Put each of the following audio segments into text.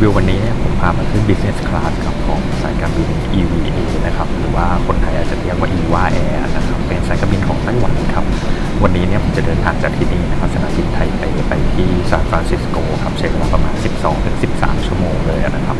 วิววันนี้เนี่ยผมพามาขึ้น Business Class ครับของสายการบิน EVA นะครับหรือว่าคนไทยอาจจะเรียกว่า EVA Air นะครับเป็นสายการบินของไต้หวันครับวันนี้เนี่ยผมจะเดินทางจากที่นี่นะครับสนามบินไทเปไปที่ซานฟรานซิสโกครับใช้เวลาประมาณ 12-13 ชั่วโมงเลยนะครับ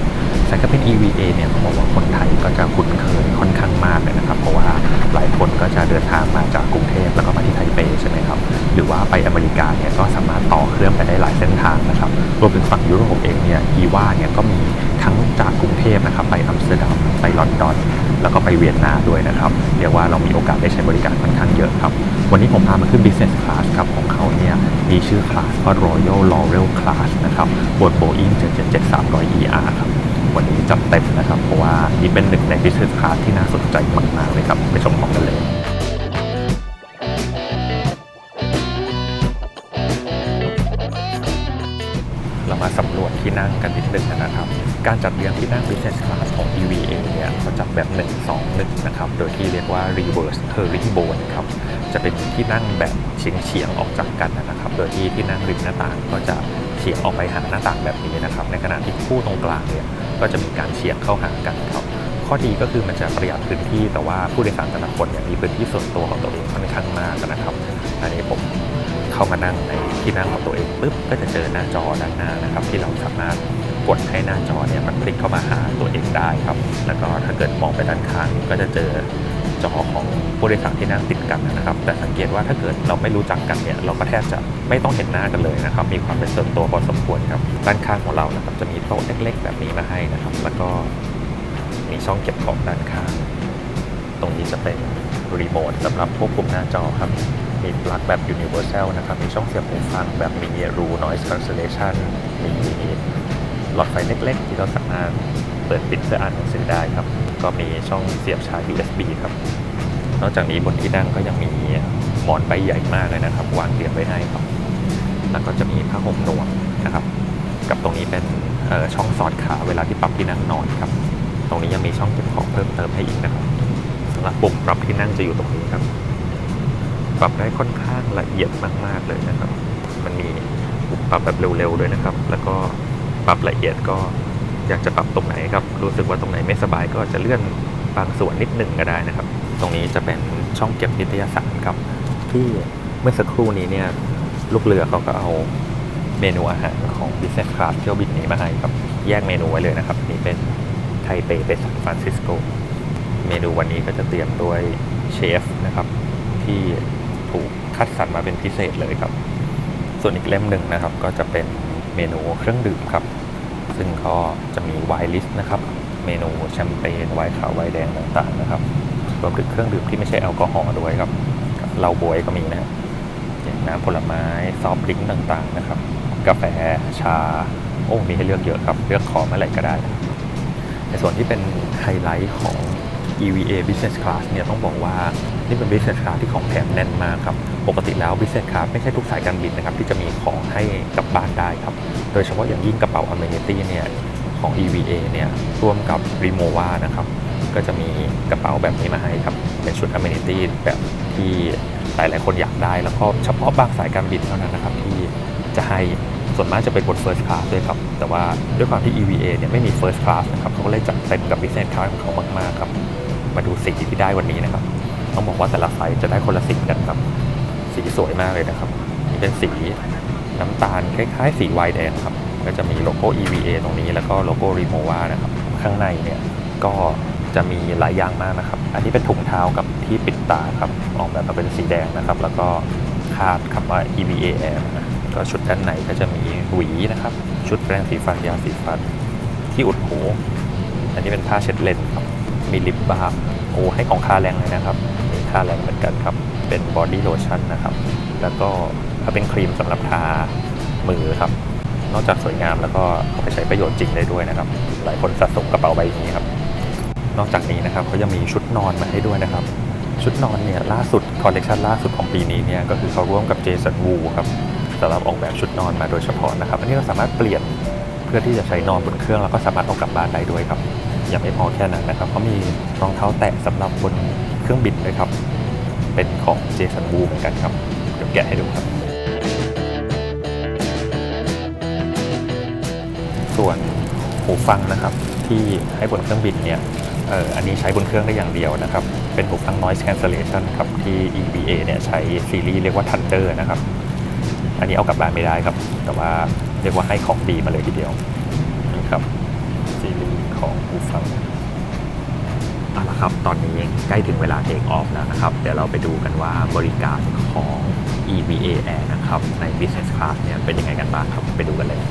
สายการบิน EVA เนี่ยผมบอกว่าคนไทยก็จะคุ้นเคยค่อนข้างมากเลยนะครับเพราะว่าหลายคนก็จะเดินทางมาจากกรุงเทพแล้วก็มาที่ไทเปใช่ไหมครับหรือว่าไปอเมริกาเนี่ยก็สามารถต่อเครื่องไปได้หลายเส้นทางนะครับรวมถึงฝั่งยุโรปเองเนี่ยEVAเนี่ยก็มีทั้งจากกรุงเทพนะครับไปอัมสเตอร์ดัมไปลอนดอนแล้วก็ไปเวียนนาด้วยนะครับเรียกว่าเรามีโอกาสได้ใช้บริการค่อนข้างเยอะครับวันนี้ผมพามาขึ้น Business Class ครับของเขาเนี่ยมีชื่อคลาสว่า Royal Laurel Class นะครับบน Boeing 777-300ER ครับวันนี้จัดเต็มนะครับเพราะว่านี่เป็นหนึ่งใน Business Class ที่น่าสนใจมากๆเลยครับไปชมพร้อมกันเลยเรามาสำรวจที่นั่งกันนิดนึงนะครับการจัดเรียงที่นั่ง Business Class ของ EVA เนี่ยเขาจัดแบบ 1-2-1 นะครับโดยที่เรียกว่า Reverse Herringbone ครับจะเป็นที่นั่งแบบเฉียงๆออกจากกันนะครับโดยที่นั่งริมหน้าต่างก็จะเฉียงออกไปหาหน้าต่างแบบนี้นะครับในขณะที่คู่ตรงกลางเนี่ยก็จะมีการเฉียงเข้าหากันครับข้อดีก็คือมันจะประหยัดพื้นที่แต่ว่าผู้โดยสารแต่ละคนเนี่ยมีพื้นที่ส่วนตัวของตัวเองค่อนข้างมากนะครับอันนี้ผมเข้ามานั่งในที่นั่งของตัวเองปุ๊บก็จะเจอหน้าจอด้านหน้านะครับที่เราสามารถกดให้หน้าจอเนี่ยมันพลิกเข้ามาหาตัวเองได้ครับแล้วก็ถ้าเกิดมองไปด้านข้างก็จะเจอจอของผู้โดยสารที่นั่งติดกันนะครับแต่สังเกตว่าถ้าเกิดเราไม่รู้จักกันเนี่ยเราก็แทบจะไม่ต้องเห็นหน้ากันเลยนะครับมีความเป็นส่วนตัวพอสมควรครับด้านข้างของเรานะครับจะมีโต๊ะเล็กๆแบบนี้มาให้นะครับแล้วก็มีช่องเก็บของด้านข้างตรงนี้จะเป็นรีโมทสำหรับควบคุมหน้าจอครับมีปลั๊กแบบ Universal นะครับมีช่องเสียบหูฟังแบบมี Room Noise Cancellation มีหลอดไฟเล็กๆที่เราสามารถเปิดปิดเพื่ออ่านหนังสือได้ครับก็มีช่องเสียบชาร์จ USB ครับนอกจากนี้บนที่นั่งก็ยังมีหมอนใบใหญ่มากเลยนะครับวางเรียงไว้ให้ครับแล้วก็จะมีผ้าห่มนวมนะครับกับตรงนี้เป็นช่องสอดขาเวลาที่ปรับที่นั่งนอนครับตรงนี้ยังมีช่องเก็บของเพิ่มเติมให้อีกนะครับสำหรับปุ่มปรับที่นั่งจะอยู่ตรงนี้ครับปรับได้ค่อนข้างละเอียดมากๆเลยนะครับมันมีปุ่มปรับแบบเร็วๆด้วยนะครับแล้วก็ปรับละเอียดก็อยากจะปรับตรงไหนครับรู้สึกว่าตรงไหนไม่สบายก็จะเลื่อนบางส่วนนิดหนึ่งก็ได้นะครับตรงนี้จะเป็นช่องเก็บนิตยสารครับที่เมื่อสักครู่นี้เนี่ยลูกเรือเขาก็เอาเมนูอาหารของ Business Class เที่ยวบินนี้มาให้ครับแยกเมนูไว้เลยนะครับนี่เป็นไทเปไปซานฟรานซิสโกเมนูวันนี้ก็จะเตรียมโดยเชฟนะครับที่ถูกคัดสรรมาเป็นพิเศษเลยครับส่วนอีกเล่มหนึ่งนะครับก็จะเป็นเมนูเครื่องดื่มครับซึ่งก็จะมีไวน์ลิสต์นะครับเมนูแชมเปญไวน์ขาวไวน์แดงต่างๆนะครับรวมถึงเครื่องดื่มที่ไม่ใช่แอลกอฮอล์ด้วยครับเหล้าบวยก็มีนะครับน้ำผลไม้ซอฟต์ดริงก์ต่างๆนะครับกาแฟชาโอ้มีให้เลือกเยอะครับเลือกขอเมื่อไหร่ก็ได้ในส่วนที่เป็นไฮไลท์ของ EVA Business Class เนี่ยต้องบอกว่านี่เป็น Business Class ที่ของแถมแน่นมากครับปกติแล้ว Business Class ไม่ใช่ทุกสายการบินนะครับที่จะมีของให้กลับบ้านได้ครับโดยเฉพาะอย่างยิ่งกระเป๋า Amenity เนี่ยของ EVA เนี่ยร่วมกับ Rimowa นะครับก็จะมีกระเป๋าแบบนี้มาให้ครับเป็นชุด Amenity แบบที่หลายๆคนอยากได้แล้วก็เฉพาะบางสายการบินเท่านั้นนะครับที่จะให้ส่วนมากจะเป็นบน First Class ด้วยครับแต่ว่าด้วยความที่ EVA เนี่ยไม่มี First Class นะครับเขาก็เลยจัดเต็มกับ Business Class ของเขามากๆครับมาดูสีที่ได้วันนี้นะครับต้องบอกว่าแต่ละไฟจะได้คนละสีกันครับสีสวยมากเลยนะครับนี่เป็นสีน้ำตาลคล้ายๆสีไวน์แดงครับก็จะมีโลโก้ EVA ตรงนี้แล้วก็โลโก้ Rimowa นะครับข้างในเนี่ยก็จะมีหลายอย่างมากนะครับอันนี้เป็นถุงเท้ากับที่ปิดตาครับออกแบบมาเป็นสีแดงนะครับแล้วก็คาดคำว่า EVA Air นะก็ชุดด้านในก็จะมีหวีนะครับชุดแปรงสีฟันยาสีฟันที่อุดหูอันนี้เป็นผ้าเช็ดเลนครับมีลิปบาล์มโอ้ให้ของค่าแรงเลยนะครับมีค่าแรงเหมือนกันครับเป็นบอดี้โลชั่นนะครับแล้วก็เป็นครีมสำหรับทามือครับนอกจากสวยงามแล้วก็เอาไปใช้ประโยชน์จริงได้ด้วยนะครับหลายคนสะสมกระเป๋าใบนี้ครับนอกจากนี้นะครับเขายังมีชุดนอนมาให้ด้วยนะครับชุดนอนเนี่ยล่าสุดคอลเลคชันล่าสุดของปีนี้เนี่ยก็คือเขาร่วมกับเจสันวูครับสำหรับออกแบบชุดนอนมาโดยเฉพาะนะครับอันนี้เราสามารถเปลี่ยนเพื่อที่จะใช้นอนบนเครื่องแล้วก็สามารถเอากลับบ้านได้ด้วยครับยังไม่พอแค่นั้นนะครับเขามีรองเท้าแตะสำหรับบนเครื่องบินด้วยครับเป็นของเจสันวูเหมือนกันครับเดี๋ยวแกะให้ดูครับส่วน หูฟังนะครับที่ให้บนเครื่องบินเนี่ยอันนี้ใช้บนเครื่องได้อย่างเดียวนะครับเป็นหูฟัง noise cancellation ครับที่ EVA เนี่ยใช้ซีรีส์เรียกว่า Thunder นะครับอันนี้เอากลับบ้านไม่ได้ครับแต่ว่าเรียกว่าให้ของดีมาเลยทีเดียวนี่ครับซีรีส์ของหูฟังเอาละครับตอนนี้ใกล้ถึงเวลาเทคออฟแล้วนะครับเดี๋ยวเราไปดูกันว่าบริการของ EVA Air นะครับใน Business Class เนี่ยเป็นยังไงกันบ้างครับไปดูกันเลย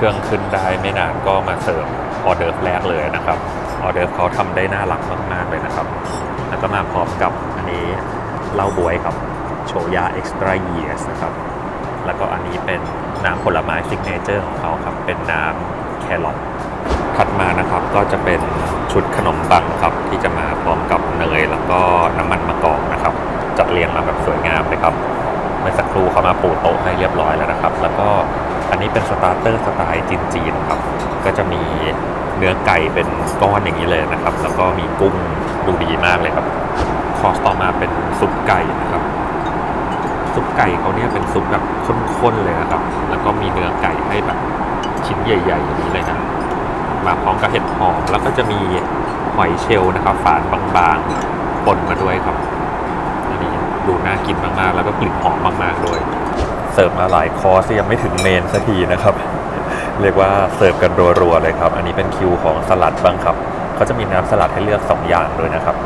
เครื่องขึ้นได้ไม่นานก็มาเสิร์ฟออเดิร์ฟแรกเลยนะครับออเดิร์ฟเขาทำได้น่ารักมากๆเลยนะครับแล้วก็มาพร้อมกับอันนี้เหล้าบวยครับโชยาเอ็กซ์ตร้าเยียสนะครับแล้วก็อันนี้เป็นน้ำผลไม้ซิกเนเจอร์ของเขาครับเป็นน้ำแครอทถัดมานะครับก็จะเป็นชุดขนมปังครับที่จะมาพร้อมกับเนยแล้วก็น้ำมันมะกอกนะครับจัดเรียงมาแบบสวยงามเลยครับเมื่อสักครู่เขามาปูโต๊ะให้เรียบร้อยแล้วนะครับแล้วก็อันนี้เป็นสตาร์เตอร์สไตล์จีนๆครับก็จะมีเนื้อไก่เป็นก้อนอย่างนี้เลยนะครับแล้วก็มีกุ้งดูดีมากเลยครับคอร์สต่อมาเป็นซุปไก่นะครับซุปไก่เขาเนี่ยเป็นซุปแบบข้นๆเลยนะครับแล้วก็มีเนื้อไก่ให้แบบชิ้นใหญ่ๆอย่างนี้เลยนะมาพร้อมกับเห็ดหอมแล้วก็จะมีหอยเชลล์นะครับฝานบางๆปนมาด้วยครับอันนี้ดูน่ากินมากๆแล้วก็กลิ่นหอมมากๆด้วยเสิร์ฟมาหลายคอร์สยังไม่ถึงเมนสักทีนะครับเรียกว่าเสิร์ฟกันรัวๆเลยครับอันนี้เป็นคิวของสลัดบ้างครับเขาจะมีน้ำสลัดให้เลือก2อย่างด้วยนะครับ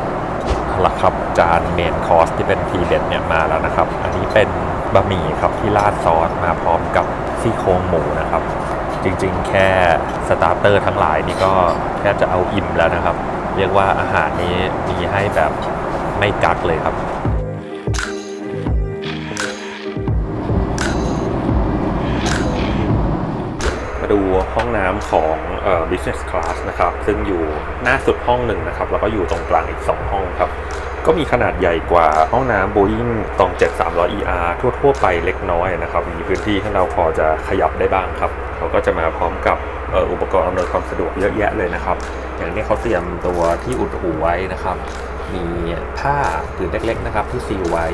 หลักครับจานเมนคอร์สที่เป็นทีเด็ดเนี่ยมาแล้วนะครับอันนี้เป็นบะหมี่ครับที่ราดซอสมาพร้อมกับซี่โครงหมูนะครับจริงๆแค่สตาร์เตอร์ทั้งหลายนี่ก็แทบจะเอาอิ่มแล้วนะครับเรียกว่าอาหารนี้มีให้แบบไม่กักเลยครับมาดูห้องน้ำของbusiness class นะครับซึ่งอยู่หน้าสุดห้องหนึ่งนะครับแล้วก็อยู่ตรงกลางอีก2ห้องครับก็มีขนาดใหญ่กว่าห้องน้ำ Boeing 737-300 ER ทั่วๆไปเล็กน้อยนะครับมีพื้นที่ให้เราพอจะขยับได้บ้างครับเขาก็จะมาพร้อมกับอุปกรณ์อำนวยความสะดวกเยอะแยะเลยนะครับอย่างนี้เขาเตรียมตัวที่อุดหูไว้นะครับมีผ้าผืนเล็กๆนะครับที่ซีลไว้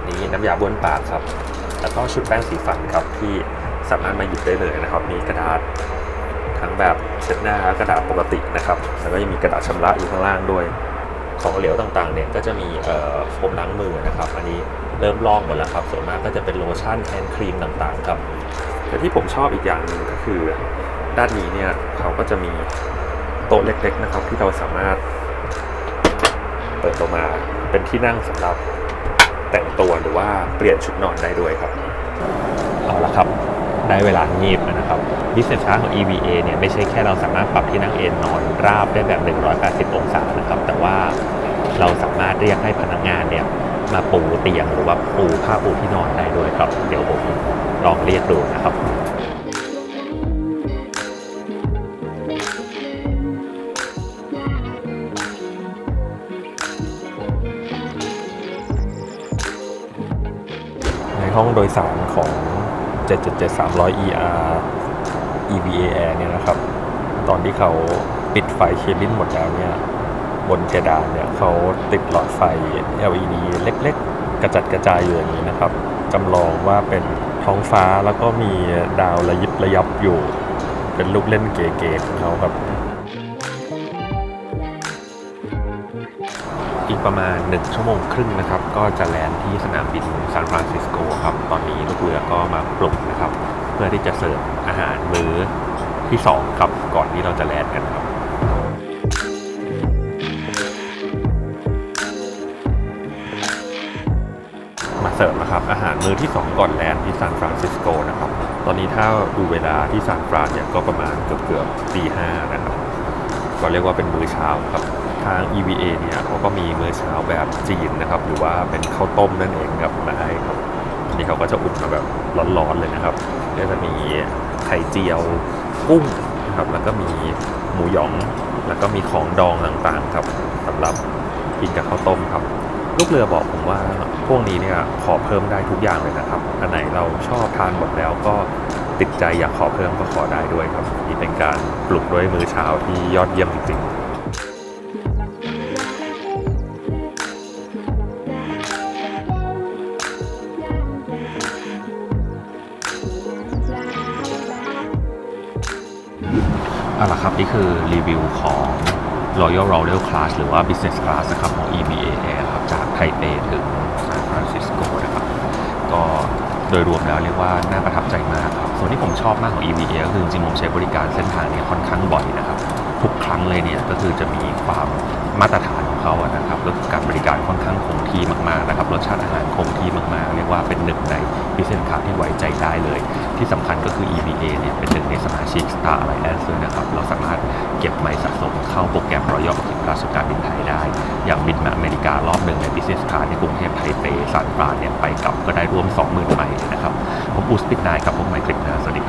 นี้น้ำยาบ้วนปากครับแล้วก็ชุดแป้งสีฟันครับที่สามารถมาหยิบได้เลยนะครับมีกระดาษทั้งแบบเช็ดหน้ากระดาษปกตินะครับแล้วก็ยังมีกระดาษชำระอยู่ข้างล่างด้วยของเหลวต่างๆเนี่ยก็จะมีโฟมล้างมือนะครับอันนี้เริ่มลอกหมดแล้วครับส่วนมากก็จะเป็นโลชั่นแฮนด์ครีมต่างๆครับแต่ที่ผมชอบอีกอย่างหนึ่งก็คือด้านนี้เนี่ยเขาก็จะมีโต๊ะเล็กๆนะครับที่เราสามารถเปิดออกมาเป็นที่นั่งสำหรับแต่งตัวหรือว่าเปลี่ยนชุดนอนได้ด้วยครับเอาละครับได้เวลางีบนะครับ Business Class ของ EVA เนี่ยไม่ใช่แค่เราสามารถปรับที่นั่งเอนนอนราบได้แบบ180องศานะครับแต่ว่าเราสามารถเรียกให้พนักงานเนี่ยมาปูเตียงหรือว่าปูผ้าปูที่นอนได้ด้วยครับเดี๋ยวผมลองเรียกดูนะครับในห้องโดยสารของ737-300 ER EVA Air เนี่ยนะครับตอนที่เขาปิดไฟเคบินหมดแล้วเนี่ยบนเพดานเนี่ยเขาติดหลอดไฟ LED เล็กๆกระจัดกระจายอยู่อย่างนี้นะครับจำลองว่าเป็นท้องฟ้าแล้วก็มีดาวระยิบระยับอยู่เป็นลูกเล่นเก๋ๆของเขาครับอีกประมาณ1ชั่วโมงครึ่งนะครับก็จะแลนด์ที่สนามบินซานฟรานซิสโกครับตอนนี้ลูกเรือก็มาปลุกนะครับเพื่อที่จะเสิร์ฟอาหารมื้อที่2ครับก่อนที่เราจะแลนด์กันครับมาเสิร์ฟนะครับอาหารมื้อที่2ก่อนแลนด์ที่ซานฟรานซิสโกนะครับตอนนี้ถ้าดูเวลาที่ซานฟรานเนี่ยก็ประมาณเกือบตี 5นะครับก็เรียกว่าเป็นมื้อเช้าครับทาง EVA เนี่ยเขาก็มีมื้อเช้าแบบจีนนะครับหรือว่าเป็นข้าวต้มนั่นเองครับมาให้ครับนี่เขาก็จะอุ่นมาแบบร้อนๆเลยนะครับก็จะมีไข่เจียวกุ้งนะครับแล้วก็มีหมูหยองแล้วก็มีของดองต่างๆครับสำหรับกินกับข้าวต้มครับลูกเรือบอกผมว่าพวกนี้เนี่ยขอเพิ่มได้ทุกอย่างเลยนะครับอันไหนเราชอบทานหมดแล้วก็ ติดใจอยากขอเพิ่มก็ขอได้ด้วยครับนี่เป็นการปลุกด้วยมื้อเช้าที่ยอดเยี่ยมจริงๆเอาล่ะครับนี่คือรีวิวของ Royal Royal Class หรือว่า Business Class นะครับของ EVA Air ครับจากไทเปถึงซานฟรานซิสโกนะครับก็โดยรวมแล้วเรียกว่าน่าประทับใจมากครับส่วนที่ผมชอบมากของ EVA ก็คือจริงๆผมใช้บริการเส้นทางนี้ค่อนข้างบ่อยนะครับทุกครั้งเลยเนี่ยก็คือจะมีความมาตรฐานของเขาอะนะครับแล้วการบริการค่อนข้างคงที่มากๆนะครับรสชาติอาหารคงที่มากๆเรียกว่าเป็นหนึ่งใน Business Class ที่ไว้ใจได้เลยที่สำคัญก็คือ EVA เนี่ยเป็นหนึ่งในสมาชิก Star Alliance ด้วยนะครับเราสามารถเก็บไมล์สะสมเข้าโปรแกรม Royal Class การบินไทยได้อย่างบินมาอเมริการอบหนึ่งใน Business Class ในกรุงเทพไทเปซานฟรานเนี่ยไปกลับก็ได้รวม 20,000 ไมล์เลยนะครับผมอูสปิดนายกับผมไมค์คลิปนะสวัสดีครับ